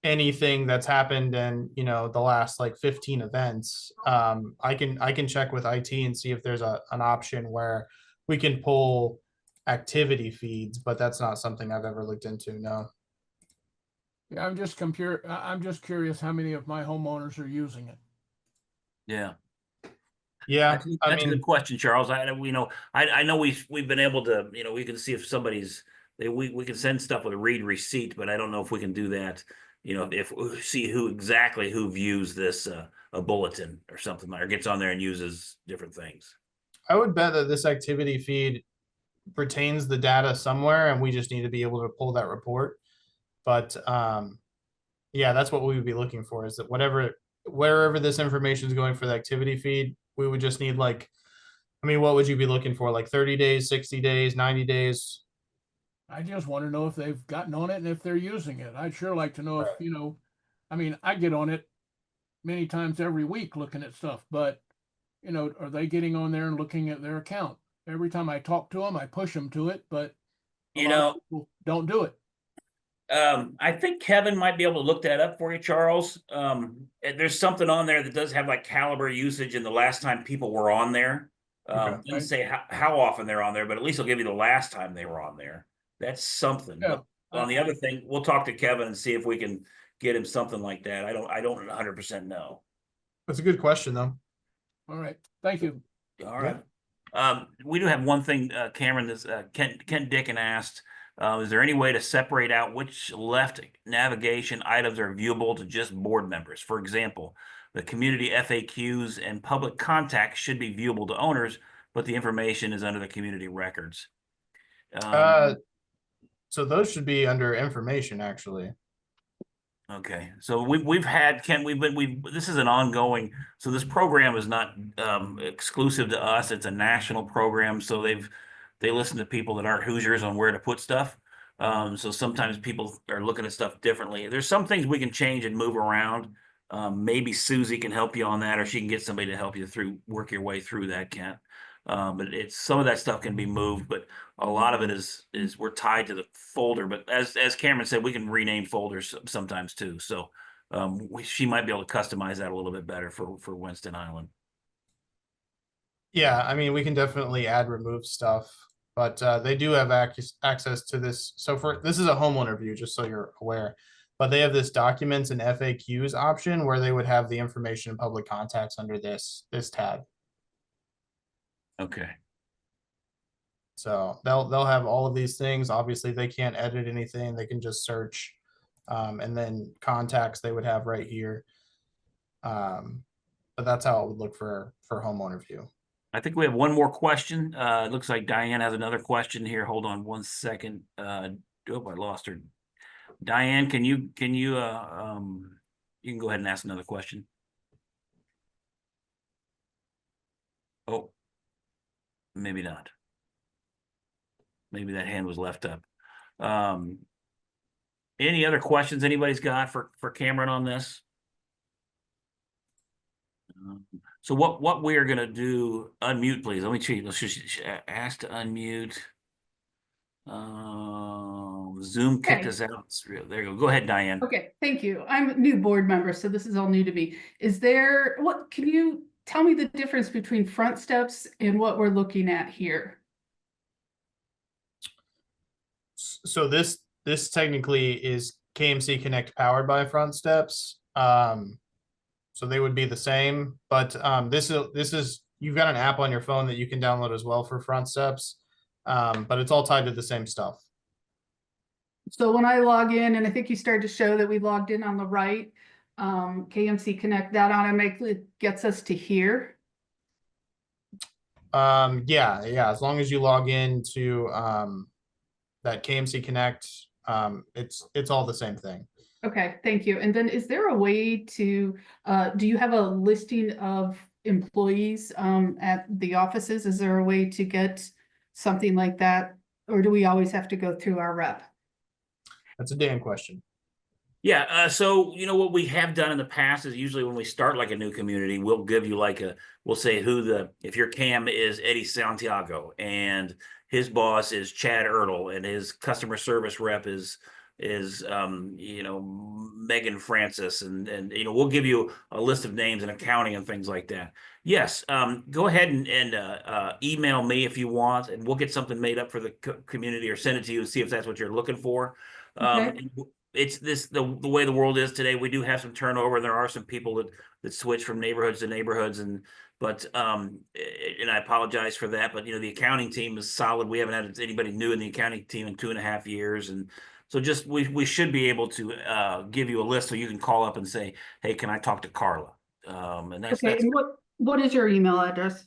anything that's happened in the last like 15 events. I can check with IT and see if there's an option where we can pull activity feeds, but that's not something I've ever looked into. No. Yeah, I'm just curious how many of my homeowners are using it. Yeah. Yeah, That's a good question, Charles. I know we've been able to, we can see if somebody's we can send stuff with a read receipt, but I don't know if we can do that. If we see who views this a bulletin or something, or gets on there and uses different things. I would bet that this activity feed retains the data somewhere, and we just need to be able to pull that report. But yeah, that's what we would be looking for, is that wherever this information is going for the activity feed, we would just need like I mean, what would you be looking for? Like 30 days, 60 days, 90 days? I just want to know if they've gotten on it and if they're using it. I'd sure like to know if, Right. you know, I mean, I get on it many times every week looking at stuff, but you know, are they getting on there and looking at their account? Every time I talk to them, I push them to it, but a You lot of know, people don't do it. I think Kevin might be able to look that up for you, Charles. There's something on there that does have like caliber usage and the last time people were on there. Okay. Doesn't Right. say how often they're on there, but at least it'll give you the last time they were on there. That's something. Yeah. But on the other thing, we'll talk to Kevin and see if we can get him something like that. I don't 100% know. That's a good question, though. All right. Thank you. All right. We do have one thing, Cameron, this Kent Dickin asked, is there any way to separate out which left navigation items are viewable to just board members? For example, the community FAQs and public contacts should be viewable to owners, but the information is under the community records. So those should be under information, actually. Okay, so we've had Ken, this is an ongoing, so this program is not exclusive to us. It's a national program, so they listen to people that aren't Hoosiers on where to put stuff. So sometimes people are looking at stuff differently. There's some things we can change and move around. Maybe Susie can help you on that, or she can get somebody to help you work your way through that, Kent. But it's some of that stuff can be moved, but a lot of it is we're tied to the folder. But as Cameron said, we can rename folders sometimes too. So she might be able to customize that a little bit better for Winston Island. Yeah, I mean, we can definitely add, remove stuff, but they do have access to this. So this is a homeowner view, just so you're aware. But they have this documents and FAQs option where they would have the information and public contacts under this tab. Okay. So they'll have all of these things. Obviously, they can't edit anything. They can just search, and then contacts they would have right here. But that's how it would look for homeowner view. I think we have one more question. It looks like Diane has another question here. Hold on one second. I lost her. Diane, you can go ahead and ask another question. Oh, maybe not. Maybe that hand was left up. Any other questions anybody's got for Cameron on this? So what we are going to do, unmute, please. Let me cheat. Let's just ask to unmute. Zoom kicked us out. There you go. Go ahead, Diane. Okay, thank you. I'm a new board member, so this is all new to me. Can you tell me the difference between front steps and what we're looking at here? So this technically is KMC Connect powered by Front Steps. So they would be the same, but this is you've got an app on your phone that you can download as well for Front Steps, but it's all tied to the same stuff. So when I log in, and I think you started to show that we logged in on the right, KMC Connect, that automatically gets us to here. Yeah, as long as you log into that KMC Connect, it's all the same thing. Okay, thank you. And then is there a way to, do you have a listing of employees at the offices? Is there a way to get something like that? Or do we always have to go through our rep? That's a Dan question. Yeah, so you know what we have done in the past is usually when we start like a new community, we'll give you we'll say if your CAM is Eddie Santiago and his boss is Chad Ertl and his customer service rep is Megan Francis and we'll give you a list of names and accounting and things like that. Yes, go ahead and email me if you want, and we'll get something made up for the community or send it to you and see if that's what you're looking for. Okay. It's the way the world is today. We do have some turnover. There are some people that switch from neighborhoods to neighborhoods, and I apologize for that. But the accounting team is solid. We haven't had anybody new in the accounting team in 2.5 years, and so just we should be able to give you a list so you can call up and say, hey, can I talk to Carla? And that's And what is your email address?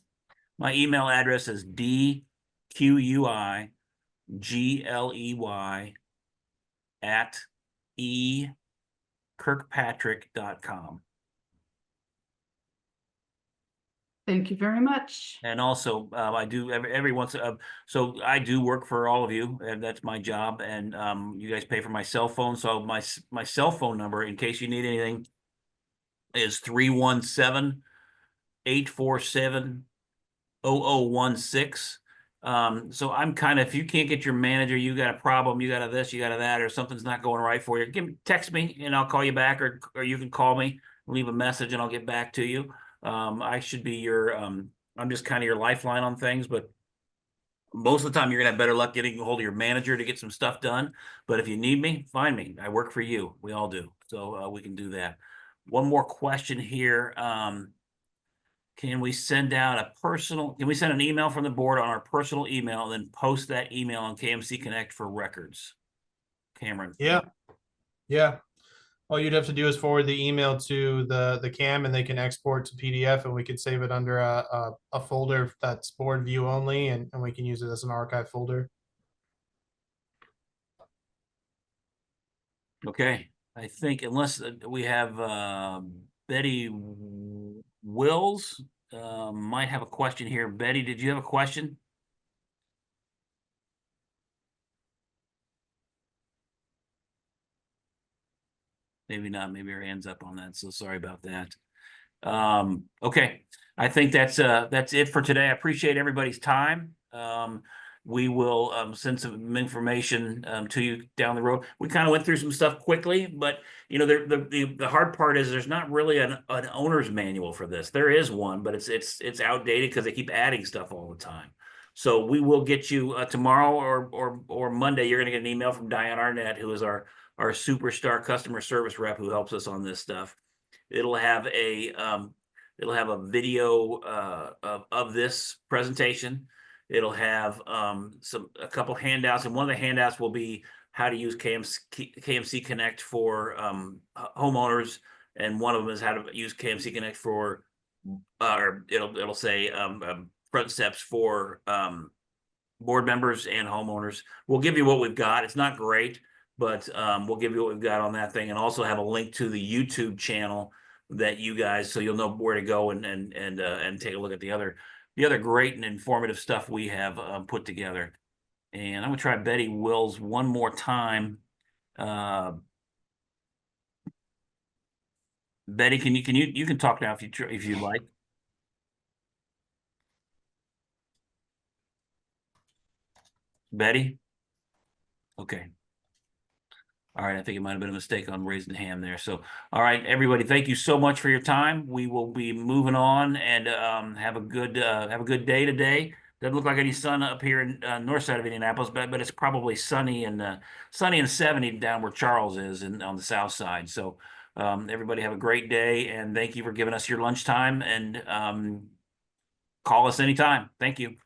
My email address is dquigley@ekirkpatrick.com. Thank you very much. And also, I do every once, so I do work for all of you, and that's my job. And you guys pay for my cell phone. So my cell phone number, in case you need anything, is 317-847-0016. So I'm kind of, if you can't get your manager, you got a problem, you got a this, you got a that, or something's not going right for you, text me and I'll call you back, or you can call me, leave a message and I'll get back to you. I should be your, I'm just kind of your lifeline on things, but most of the time you're gonna have better luck getting a hold of your manager to get some stuff done. But if you need me, find me. I work for you. We all do. So we can do that. One more question here. Can we send out can we send an email from the board on our personal email and then post that email on KMC Connect for records? Cameron. Yeah. Yeah. All you'd have to do is forward the email to the CAM and they can export to PDF and we can save it under a folder that's board view only and we can use it as an archive folder. Okay, I think unless we have Betty Wills might have a question here. Betty, did you have a question? Maybe not. Maybe her hand's up on that. So sorry about that. Okay, I think that's it for today. I appreciate everybody's time. We will send some information to you down the road. We kind of went through some stuff quickly, but you know, the hard part is there's not really an owner's manual for this. There is one, but it's outdated because they keep adding stuff all the time. So we will get you tomorrow or Monday. You're going to get an email from Diane Arnett, who is our superstar customer service rep who helps us on this stuff. It'll have a video of this presentation. It'll have a couple handouts, and one of the handouts will be how to use KMC Connect for homeowners, and one of them is how to use KMC Connect for, or it'll say front steps for board members and homeowners. We'll give you what we've got. It's not great, but we'll give you what we've got on that thing, and also have a link to the YouTube channel that you guys, so you'll know where to go and take a look at the other great and informative stuff we have put together. And I'm gonna try Betty Wills one more time. Betty, you can talk now if you'd like. Betty? Okay. All right, I think it might have been a mistake on raising the hand there. So, all right, everybody, thank you so much for your time. We will be moving on and have a good day today. Doesn't look like any sun up here in north side of Indianapolis, but it's probably sunny and 70 down where Charles is and on the south side. So, everybody have a great day and thank you for giving us your lunchtime and call us anytime. Thank you.